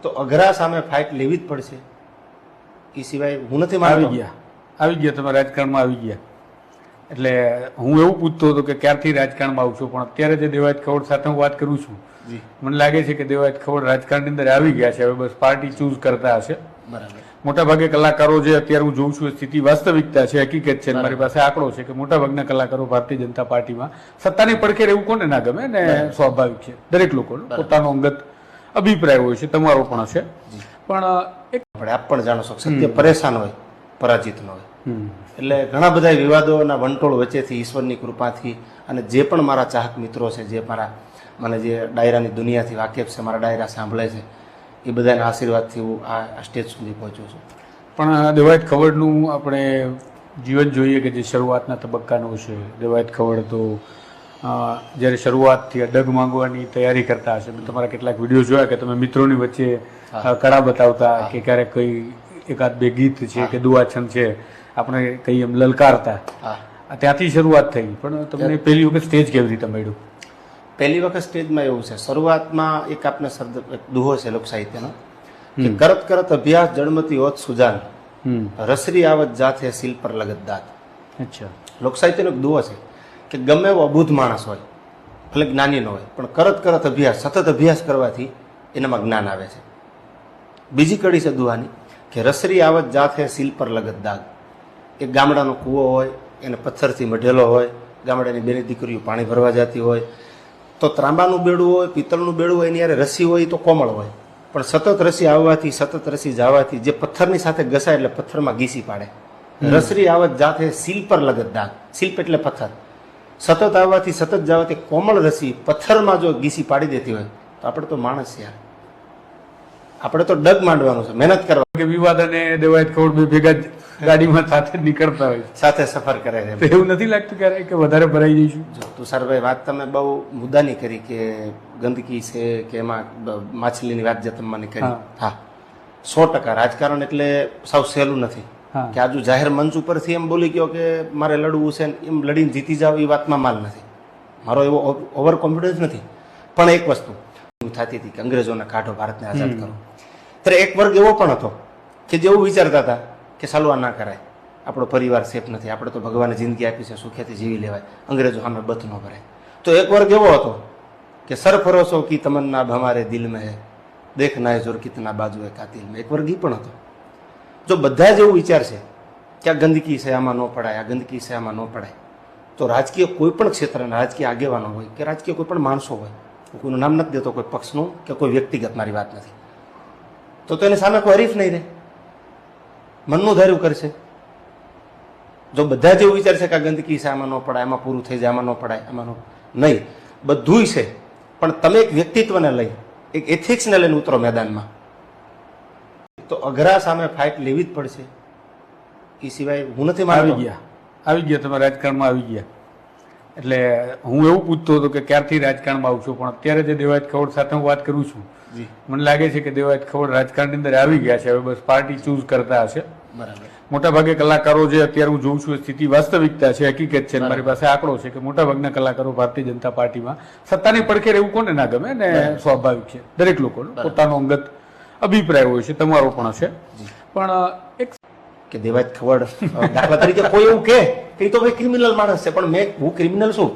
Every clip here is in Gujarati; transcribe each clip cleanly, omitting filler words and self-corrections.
તો અઘરા સામે ફાઇટ લેવી જ પડશે. એ સિવાય હું નથી માનતો. આવી ગયા તમે રાજકારણમાં આવી ગયા. એટલે હું એવું પૂછતો હતો કે ક્યારથી રાજકારણમાં આવશો, પણ અત્યારે જે દેવાયત ખવડ સાથે હું વાત કરું છું, મને લાગે છે કે દેવાયત ખવડ રાજકારણની અંદર આવી ગયા છે. હવે બસ પાર્ટી ચૂઝ કરતા હશે. બરાબર. મોટાભાગે કલાકારો જે અત્યારે હું જોઉં છું એ સ્થિતિ વાસ્તવિકતા છે, હકીકત છે. મારી પાસે આંકડો છે કે મોટાભાગના કલાકારો ભારતીય જનતા પાર્ટીમાં સત્તાની પડખે રહેવું કોને ના ગમે ને, સ્વાભાવિક છે. દરેક લોકોનો પોતાનો અંગત અભિપ્રાય હોય છે, તમારો પણ હશે. પણ એક આપ પણ જાણો છો, સત્ય પરેશાન હોય, પરાજિત ન હોય. એટલે ઘણા બધા વિવાદોના વંટોળ વચ્ચેથી ઈશ્વરની કૃપાથી અને જે પણ મારા ચાહક મિત્રો છે, જે મને જે ડાયરાની દુનિયાથી વાકેફ છે, મારા ડાયરા સાંભળે છે, એ બધાના આશીર્વાદથી હું આ સ્ટેજ સુધી પહોંચ્યો છું. પણ દેવાયત ખવડનું આપણે જીવન જોઈએ કે જે શરૂઆતના તબક્કાનું છે. દેવાયત ખવડ તો જ્યારે શરૂઆતથી ડગ માંગવાની તૈયારી કરતા હશે. મેં તમારા કેટલાક વિડીયો જોયા કે તમે મિત્રોની વચ્ચે કળા બતાવતા કે ક્યારેક કઈ એકાદ બે ગીત છે કે દુઆછંદ છે આપણે કઈ એમ લલકારતા. ત્યાંથી શરૂઆત થઈ. પણ તમને પહેલી વખત સ્ટેજ કેવી રીતે મળ્યું? પહેલી વખત સ્ટેજમાં એવું છે, શરૂઆતમાં એક આપને શબ્દ દુહો છે લોક સાહિત્યનો કે કરત કરત અભ્યાસ જળમતી હોત સુજાન, રસરી આવત જાથે શીલ પર લગત દાત. અચ્છા. લોક સાહિત્યનો એક દુહો છે કે ગમે એવો અબુધ માણસ હોય, ભલે જ્ઞાની ન હોય, પણ કરત કરત અભ્યાસ, સતત અભ્યાસ કરવાથી એનામાં જ્ઞાન આવે છે. બીજી કડી છે દુહાની કે રસરી આવત જાથે શીલ પર લગત દાગ. એક ગામડાનો કૂવો હોય, એને પથ્થરથી મઢેલો હોય, ગામડાની બેની દીકરીઓ પાણી ભરવા જતી હોય, તો ત્રાંબાનું બેડું હોય, પિત્તળનું બેડું હોય, એની યારે રસી હોય તો કોમળ હોય, પણ સતત રસી આવવાથી, સતત રસી જવાથી જે પથ્થરની સાથે ઘસાય એટલે પથ્થરમાં ગીસી પાડે. રસરી આવત જાથે શીલ પર લગત દાગ. શિલ્પ એટલે પથ્થર. સતત આવવાથી, સતત જવાથી કોમળ રસી પથ્થરમાં જો ગીસી પાડી દેતી હોય તો આપણે તો માણસ યાર, આપણે તો ડગ માંડવાનું છે, મહેનત કરવાની. કે વિવાદ અને દેવાયત ખવડ બે ભેગા ગાડીમાં સાથે નીકળતા હોય, સાથે સફર કરે છે. તો એવું નથી લાગતું ક્યારે કે વધારે ભરાઈ જઈશું? જો તુષારભાઈ, વાત તમે બહુ મુદ્દાની કરી કે ગંદકી છે કે એમાં માછલીની વાત જે તમે કરી. હા, 100% રાજકારણ એટલે સાવ સહેલું નથી કે આજુ જાહેર મંચ ઉપરથી એમ બોલી ગયો કે મારે લડવું છે, એમ લડીને જીતી જાવ, એ વાતમાં માલ નથી. મારો એવો ઓવર કોન્ફિડન્સ નથી. પણ એક વસ્તુ થતી હતી કે અંગ્રેજોને કાઢો, ભારતને આઝાદ કરો. ત્યારે એક વર્ગ એવો પણ હતો કે જેવું વિચારતા હતા કે સાલું આ ના કરાય, આપણો પરિવાર સેફ નથી, આપણે તો ભગવાને જિંદગી આપી છે, સુખેથી જીવી લેવાય, અંગ્રેજો સામે બથ ન ભરાય. તો એક વર્ગ એવો હતો કે સરફરોશો કી તમન્ના હમારે દિલ મેં હૈ, દેખના હૈ જોર કિતના બાજુ હૈ કાતિલ મેં. એક વર્ગ એ પણ હતો. જો બધા જ એવું વિચાર છે કે આ ગંદકી છે, આમાં ન પડાય, આ ગંદકી છે, આમાં ન પડાય, તો રાજકીય કોઈ પણ ક્ષેત્રના રાજકીય આગેવાનો હોય કે રાજકીય કોઈ પણ માણસો હોય, કોઈનું નામ નથી દેતો, કોઈ પક્ષનું કે કોઈ વ્યક્તિગત મારી વાત નથી, તો એની સામે કોઈ હરીફ નહીં રહે, મનનું ધાર્યું કરશે. જો બધા જ એવું વિચારશે કે આ ગંદકી છે, આમાં ન પડાય, આમાં પૂરું થઈ જાય, આમાં ન પડાય, આમાં નહીં, બધુંય છે, પણ તમે એક વ્યક્તિત્વને લઈ, એક એથિક્સને લઈને ઉતરો મેદાનમાં, તો અઘરા સામે ફાઇટ લેવી જ પડશે. એ સિવાય હું નથી માનતો. આવી ગયા તમે રાજકારણમાં આવી ગયા. એટલે હું એવું પૂછતો હતો કે ક્યારથી રાજકારણમાં આવશો, પણ અત્યારે જે દેવાયત ખવડ સાથે હું વાત કરું છું, મને લાગે છે કે દેવાયત ખવડ રાજકારણની અંદર આવી ગયા છે. હવે બસ પાર્ટી ચૂઝ કરતા હશે. બરાબર. મોટાભાગે કલાકારો જે અત્યારે હું જોઉં છું એ સ્થિતિ વાસ્તવિકતા છે, હકીકત છે. મારી પાસે આંકડો છે કે મોટાભાગના કલાકારો ભારતીય જનતા પાર્ટીમાં સત્તાની પડખે રહેવું કોને ના ગમે ને, સ્વાભાવિક છે. દરેક લોકોનો પોતાનો અંગત અભિપ્રાય હોય છે, તમારો પણ હશે. પણ એક કે દેવાયત ખવડ દાખલા તરીકે કોઈ એવું કે તો ભાઈ ક્રિમિનલ માણસ છે, પણ હું ક્રિમિનલ છું,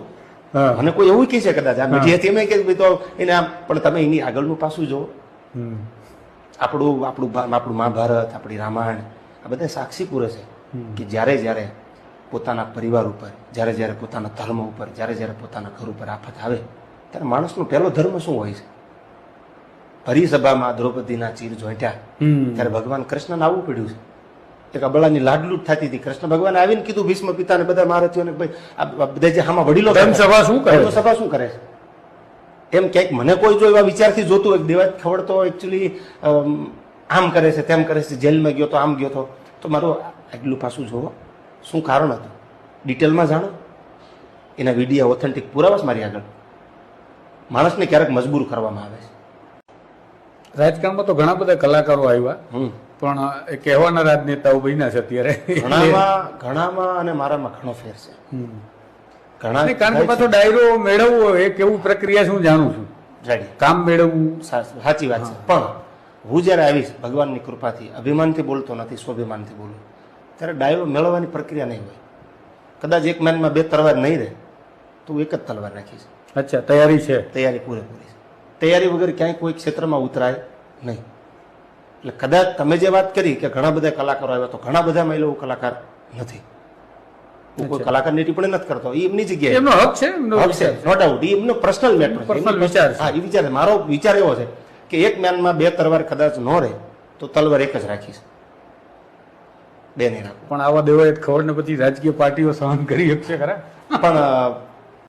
મને કોઈ એવું કહે છે કદાચ આ મીડિયાથી એમ કે ભાઈ તો એને આમ, પણ તમે એની આગળનું પાસું જુઓ. આપણું મહાભારત, આપણી રામાયણ, આ બધા સાક્ષી પૂરે છે કે જ્યારે જ્યારે પોતાના પરિવાર ઉપર, જ્યારે જ્યારે પોતાના ધર્મ ઉપર, જ્યારે જ્યારે પોતાના ઘર ઉપર આફત આવે ત્યારે માણસનો પહેલો ધર્મ શું હોય છે? હરિસભામાં દ્રૌપદીના ચીર જોઈટ્યા ત્યારે ભગવાન કૃષ્ણને આવવું પડ્યું છે. એક અબળાની લાડલૂટ થતી હતી, કૃષ્ણ ભગવાન આવીને કીધું ભીષ્મ પિતાને બધા મહારથીઓને, ભાઈ આ બધા જે આમાં વડીલો સભા શું કરે, સભા શું કરે છે? એમ ક્યાંક મને કોઈ જો એવા વિચારથી જોતું હોય દેવાયત ખવડ તો એકચ્યુઅલી આમ કરે છે, તેમ કરે છે, જેલમાં ગયો તો આમ ગયો તો મારું આગલું પાછું જોવો, શું કારણ હતું, ડિટેલમાં જાણો. એના વિડીયો ઓથેન્ટિક પુરાવા મારી આગળ. માણસને ક્યારેક મજબૂર કરવામાં આવે છે. રાજકારણમાં તો ઘણા બધા કલાકારો આવ્યા, પણ એ કહેવાના રાજનેતાઓ બન્યા છે અત્યારે. ઘણામાં અને મારામાં ઘણો ફેર છે. ઘણા કારણ કે પાછો ડાયરો મેળવવો એ કેવું પ્રક્રિયા શું જાણું છું, કામ મેળવવું. સાચી વાત છે, પણ હું જ્યારે આવીશ ભગવાનની કૃપાથી, અભિમાનથી બોલતો નથી, સ્વાભિમાનથી બોલું, ત્યારે ડાયો મેળવવાની પ્રક્રિયા નહીં હોય. કદાચ એક મેનમાં 2 તલવાર નહીં રહે તો હું એક જ તલવાર રાખીશ. અચ્છા, તૈયારી છે? તૈયારી પૂરેપૂરી છે. તૈયારી વગર ક્યાંય કોઈ ક્ષેત્રમાં ઉતરાય નહીં. એટલે કદાચ તમે જે વાત કરી કે ઘણા બધા કલાકારો આવ્યા, તો ઘણા બધા મહિલાઓ કલાકાર નથી. હું કોઈ કલાકારની ટિપ્પણી નથી કરતો, એ એમની જગ્યાએ એમનો હક છે, એમનો હક છે, નો ડાઉટ. એ એમનો પર્સનલ મેટર છે, પર્સનલ વિચાર છે. હા, એ વિચાર છે. મારો વિચાર એવો છે કે એક મેનમાં 2 તલવાર કદાચ ન રહે તો તલવાર એક જ રાખીશ, 2 નહીં રાખું. પણ આવા દેવાયત ખવડને પછી રાજકીય પાર્ટીઓ સહન કરી શકશે ખરા? પણ